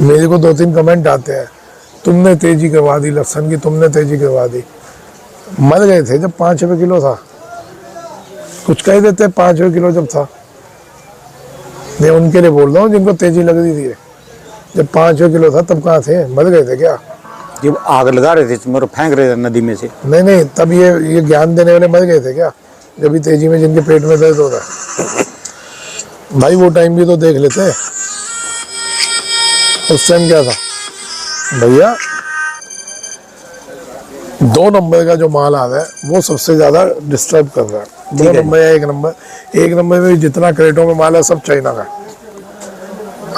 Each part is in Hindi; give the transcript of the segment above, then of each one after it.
मेरे को 2-3 कमेंट आते हैं, तुमने तेजी करवा दी लहसुन की, तुमने तेजी करवा दी। मर गए थे जब 5 रुपये किलो था, कुछ कह देते 5 रुपये किलो जब था। मैं उनके लिए बोल रहा हूँ जिनको तेजी लग रही थी। जब 5 रुपये किलो था तब कहाँ थे, मर गए थे क्या? जब आग लगा रहे थे मेरे फेंक रहे थे नदी में से। नहीं, तब ये ज्ञान देने वाले मर गए थे क्या? जब भी तेजी में जिनके पेट में दर्द हो रहा है भाई, वो टाइम भी तो देख लेते। उस टाइम क्या था भैया, 2 नंबर का जो माल आ रहा है वो सबसे ज्यादा डिस्टर्ब कर रहा है। 2 नंबर या 1 नंबर में जितना क्रेटों में माल है सब चाइना का है।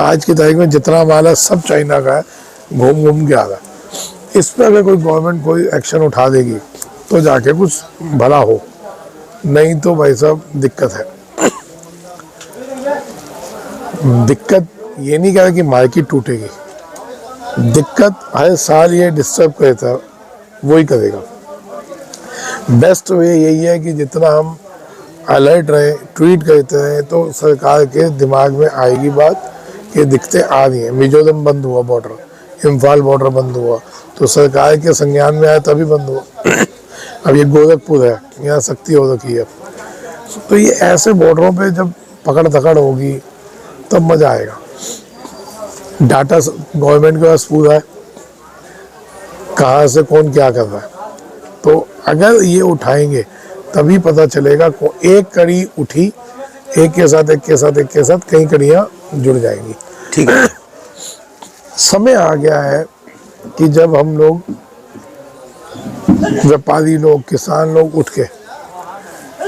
आज की तारीख में जितना माल है सब चाइना का है, घूम घूम के आ रहा है। इस पर अगर कोई गवर्नमेंट कोई एक्शन उठा देगी तो जाके कुछ भला हो, नहीं तो भाई साहब दिक्कत है। दिक्कत ये नहीं कह रहा कि मार्केट टूटेगी, दिक्कत हर साल ये डिस्टर्ब करता है वही करेगा। बेस्ट वे यही है कि जितना हम अलर्ट रहे, ट्वीट करते रहे, तो सरकार के दिमाग में आएगी बात कि दिक्कतें आ रही हैं। मिजोरम बंद हुआ बॉर्डर, इम्फाल बॉर्डर बंद हुआ तो सरकार के संज्ञान में आया तभी बंद हुआ। अब ये गोरखपुर है, यहाँ सख्ती हो रखी है। तो ये ऐसे बॉर्डरों पे जब पकड़ धकड़ होगी तब मजा आएगा। डाटा गवर्नमेंट के पास पूरा है, कहाँ से कौन क्या कर रहा है। तो अगर ये उठाएंगे तभी पता चलेगा। एक कड़ी उठी, एक के साथ कई कड़ियाँ जुड़ जाएंगी। ठीक है। समय आ गया है कि जब हम लोग व्यापारी लोग, किसान लोग उठ के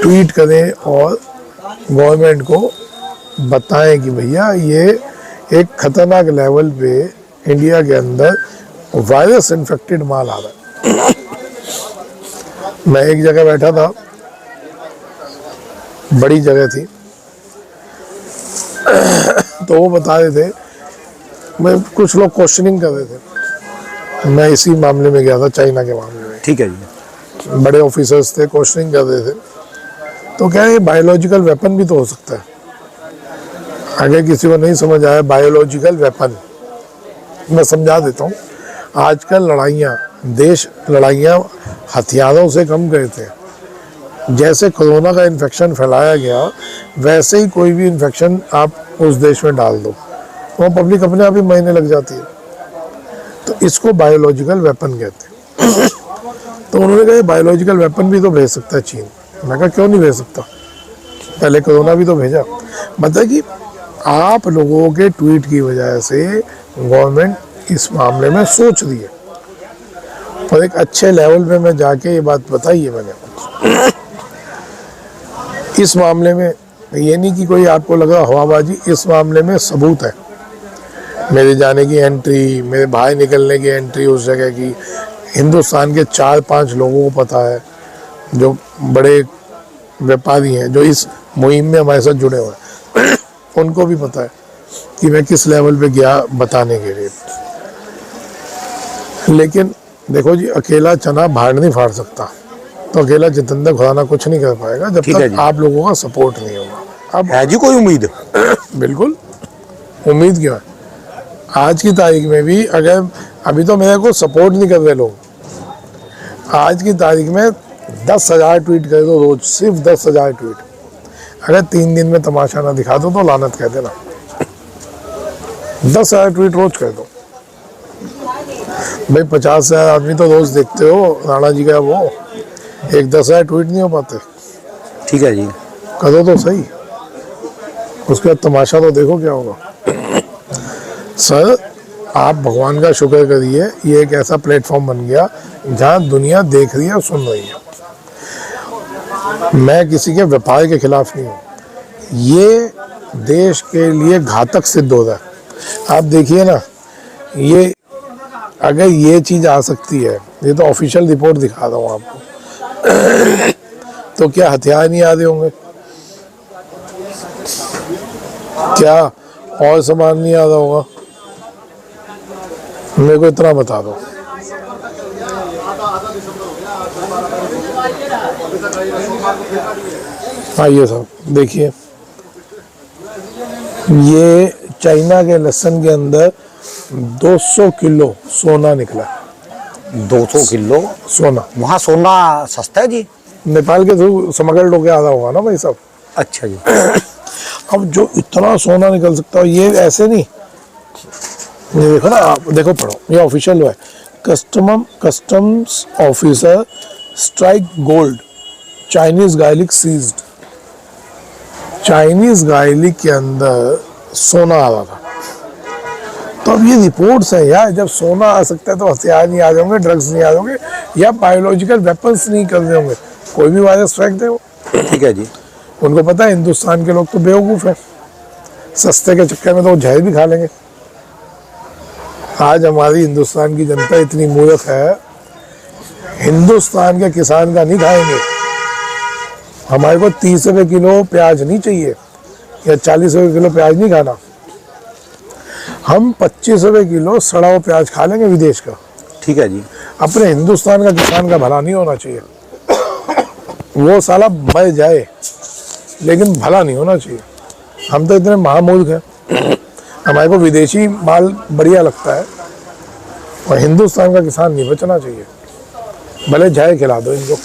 ट्वीट करें और गवर्नमेंट को बताएं कि भैया ये एक खतरनाक लेवल पे इंडिया के अंदर वायरस इन्फेक्टेड माल आ रहा है। मैं एक जगह बैठा था, बड़ी जगह थी, तो वो बता रहे थे, मैं कुछ लोग क्वेश्चनिंग कर रहे थे। मैं इसी मामले में गया था, चाइना के मामले में। ठीक है जी। बड़े ऑफिसर्स थे, क्वेश्चनिंग कर रहे थे। तो क्या है, बायोलॉजिकल वेपन भी तो हो सकता है। अगर किसी को नहीं समझ आया बायोलॉजिकल वेपन, मैं समझा देता हूँ। आजकल लड़ाइयाँ, देश लड़ाइयाँ हथियारों से कम करते हैं। जैसे कोरोना का इन्फेक्शन फैलाया गया, वैसे ही कोई भी इन्फेक्शन आप उस देश में डाल दो, वो पब्लिक अपने आप ही मरने लग जाती है। तो इसको बायोलॉजिकल वेपन कहते हैं। तो उन्होंने कहा बायोलॉजिकल वेपन भी तो भेज सकता है चीन। मैं कहा क्यों नहीं भेज सकता, पहले कोरोना भी तो भेजा। मतलब कि आप लोगों के ट्वीट की वजह से गवर्नमेंट इस मामले में सोच रही है, और एक अच्छे लेवल पे मैं जाके ये बात बताई है मैंने। इस मामले में ये नहीं कि कोई आपको लगा हवाबाजी, इस मामले में सबूत है। मेरे जाने की एंट्री, मेरे भाई निकलने की एंट्री उस जगह की, हिंदुस्तान के 4-5 लोगों को पता है जो बड़े व्यापारी हैं, जो इस मुहिम में हमारे साथ जुड़े हुए हैं। उनको भी पता है कि मैं किस लेवल पे गया बताने के लिए। लेकिन देखो जी, अकेला चना भाड़ नहीं फाड़ सकता, तो अकेला जितेंद्र खुराना कुछ नहीं कर पाएगा जब तक आप लोगों का सपोर्ट नहीं होगा। अब है जी कोई उम्मीद? बिल्कुल, उम्मीद क्यों है। आज की तारीख में भी अगर अभी तो मेरे को सपोर्ट नहीं कर रहे लोग, आज की तारीख में 10,000 ट्वीट कर दो रोज, सिर्फ 10,000 ट्वीट। अगर 3 दिन में तमाशा ना दिखा दो तो लानत कह देना। 10,000 ट्वीट रोज कर दो भाई। 50,000 आदमी तो रोज देखते हो, राणा जी का वो एक 10,000 ट्वीट नहीं हो पाते। ठीक है जी, करो तो सही, उसके बाद तमाशा तो देखो क्या होगा। सर आप भगवान का शुक्र करिए, ये एक ऐसा प्लेटफॉर्म बन गया जहाँ दुनिया देख रही है और सुन रही है। मैं किसी के व्यापार के खिलाफ नहीं हूँ, ये देश के लिए घातक सिद्ध हो रहा है। आप देखिए ना, ये अगर ये चीज़ आ सकती है, ये तो ऑफिशियल रिपोर्ट दिखा रहा हूँ आपको, तो क्या हथियार नहीं आ रहे होंगे? क्या और सामान नहीं आ रहा होगा? मेरे को इतना बता दो। आइए साहब देखिए, ये चाइना के लहसुन के अंदर 200 किलो सोना निकला। 200 किलो सोना वहाँ सोना सस्ता है जी? नेपाल के थ्रू स्मगल्ड होके आता होगा ना भाई सब। अच्छा जी। अब जो इतना सोना निकल सकता है, ये ऐसे नहीं, ये देखो ना आप, देखो पढ़ो, ये ऑफिशियल है। Customs officer strike gold, Chinese garlic seized. Chinese garlic के अंदर सोना आ रहा था। तो अब ये रिपोर्ट्स है यार, जब सोना आ सकता है तो हथियार नहीं आ जाएंगे, ड्रग्स नहीं आ जाएंगे, या बायोलॉजिकल वेपन्स नहीं कर रहे होंगे, कोई भी वायरस फेंक दे वो। ठीक है जी। उनको पता है हिंदुस्तान के लोग तो बेवकूफ है, सस्ते के चक्कर में तो वो जहर भी खा लेंगे। आज हमारी हिंदुस्तान की जनता इतनी मूर्ख है, हिंदुस्तान के किसान का नहीं खाएंगे। हमारे को 30 रुपए किलो प्याज नहीं चाहिए या 40 रुपए किलो प्याज नहीं खाना, हम 25 रुपए किलो सड़ा हुआ प्याज खा लेंगे विदेश का। ठीक है जी। अपने हिंदुस्तान का किसान का भला नहीं होना चाहिए, वो साला मर जाए लेकिन भला नहीं होना चाहिए। हम तो इतने महामूर्ख हैं, हमारे को विदेशी माल बढ़िया लगता है और हिंदुस्तान का किसान नहीं बचना चाहिए, भले जाए खिला दो इनको।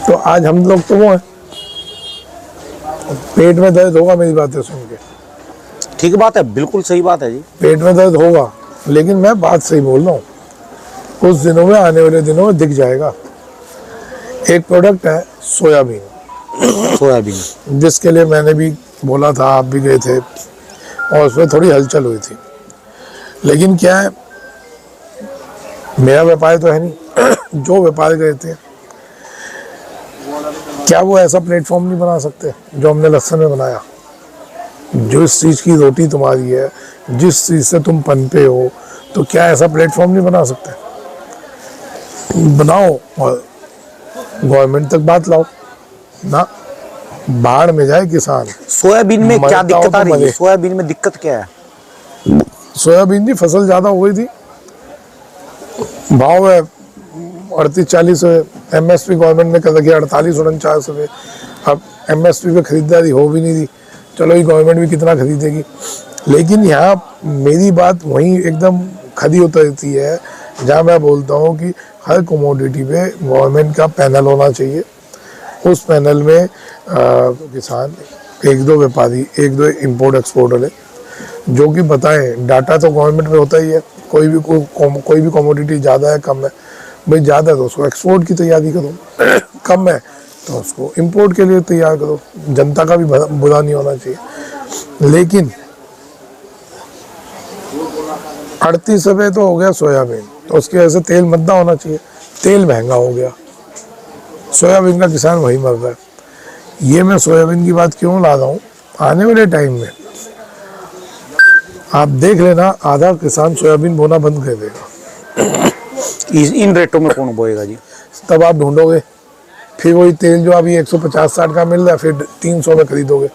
तो आज हम लोग तो वो हैं, पेट में दर्द होगा मेरी बातें सुन के, ठीक बात है, बिल्कुल सही बात है जी। पेट में दर्द होगा, लेकिन मैं बात सही बोल रहा हूँ, कुछ दिनों में, आने वाले दिनों में दिख जाएगा। एक प्रोडक्ट है सोयाबीन, सोयाबीन जिसके लिए मैंने भी बोला था, आप भी गए थे और उसमें थोड़ी हलचल हुई थी। लेकिन क्या है, मेरा व्यापार तो है नहीं, जो व्यापार गए थे, क्या वो ऐसा प्लेटफॉर्म नहीं बना सकते जो हमने लहसुन में बनाया? जिस चीज़ की रोटी तुम्हारी है, जिस चीज़ से तुम पनपे हो, तो क्या ऐसा प्लेटफॉर्म नहीं बना सकते? बनाओ और गवर्नमेंट तक बात लाओ ना, बाढ़ में जाए किसान। सोयाबीन में क्या मरता हो दिक्कत तो आ रही है? मरे। सोयाबीन में दिक्कत क्या है? सोयाबीन की फसल ज़्यादा हो गई थी, भाव है 38-40 एमएसपी गवर्नमेंट ने कर रखी है 48-49 रुपये। अब एमएसपी पे खरीदारी हो भी नहीं थी, चलो ये गवर्नमेंट भी कितना खरीदेगी। लेकिन यहाँ मेरी बात वहीं एकदम खड़ी उतरती है जहाँ मैं बोलता हूँ कि हर कमोडिटी पे गवर्नमेंट का पैनल होना चाहिए। उस पैनल में किसान, एक दो व्यापारी, एक दो इंपोर्ट एक्सपोर्ट वाले, जो कि बताएं, डाटा तो गवर्नमेंट में होता ही है, कोई भी कमोडिटी ज़्यादा है कम है, भाई ज़्यादा है तो उसको एक्सपोर्ट की तैयारी करो, कम है तो उसको इंपोर्ट के लिए तैयार करो, जनता का भी बुरा नहीं होना चाहिए। लेकिन 38 रुपये तो हो गया सोयाबीन, तो उसकी वजह से तेल मद्दा होना चाहिए, तेल महंगा हो गया, सोयाबीन का किसान वही मर रहा है। ये मैं सोयाबीन की बात क्यों ला रहा हूँ, आने वाले टाइम में आप देख लेना, आधा किसान सोयाबीन बोना बंद कर देगा। इन रेटों में कौन बोएगा जी? तब आप ढूंढोगे, फिर वही तेल जो अभी 150-60 का मिल रहा है, फिर 300 में खरीदोगे,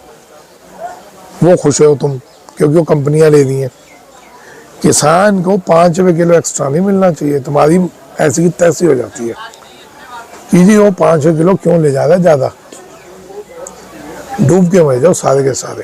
वो खुश हो तुम, क्योंकि वो कंपनियां ले रही हैं। किसान को 5 रुपये किलो एक्स्ट्रा नहीं मिलना चाहिए, तुम्हारी ऐसी की तैसी हो जाती है कि जी वो 5 किलो क्यों ले जा रहा है ज़्यादा, डूब के मर जाओ सारे के सारे।